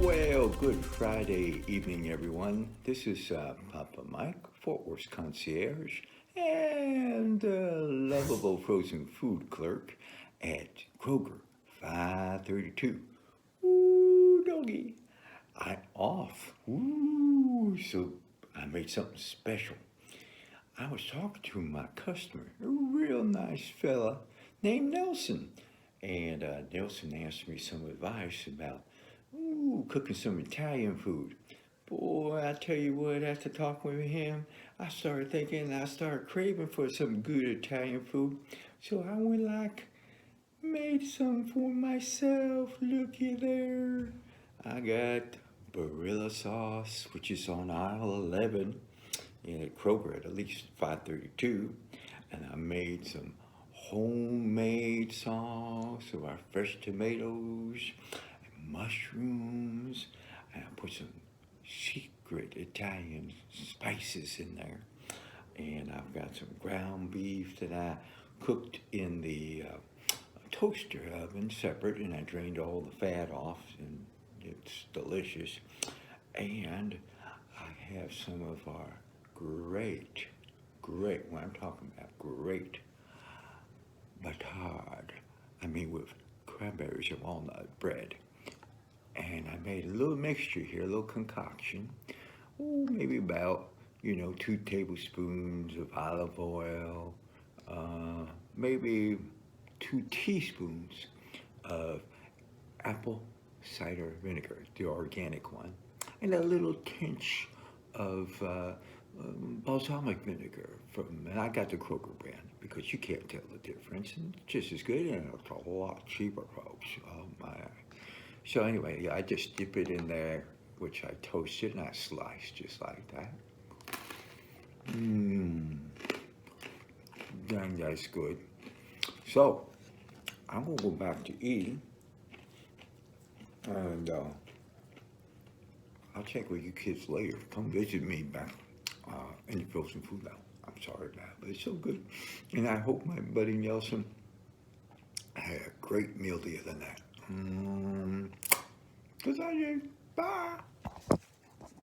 Well, good Friday evening, everyone. This is Papa Mike, Fort Worth Concierge, and lovable frozen food clerk at Kroger, 532. Ooh, doggy. I'm off. Ooh, so I made something special. I was talking to my customer, a real nice fella named Nelson. And Nelson asked me some advice about cooking some Italian food. Boy, I tell you what, after talking with him, I started thinking, I started craving for some good Italian food. So I went made some for myself. Looky there. I got Barilla sauce, which is on aisle 11 at Kroger at least 532. And I made some homemade sauce of our fresh tomatoes and mushrooms, and I put some secret Italian spices in there. And I've got some ground beef that I cooked in the toaster oven separate, and I drained all the fat off, and it's delicious. And I have some of our great, when I'm talking about great batard, with cranberries and walnut bread. And I made a little mixture here, a little concoction. Maybe about, 2 tablespoons of olive oil, maybe 2 teaspoons of apple cider vinegar, the organic one, and a little tinge of balsamic vinegar and I got the Kroger brand because you can't tell the difference, and it's just as good, and it's a lot cheaper, folks. Oh my. So anyway, yeah, I just dip it in there, which I toasted and I sliced just like that. Dang, that's good. So I'm gonna go back to eating, and I'll check with you kids later. Come visit me back in the frozen food now. I'm sorry about it, but it's so good. And I hope my buddy Nelson had a great meal the other night. 'Cause I did. Bye.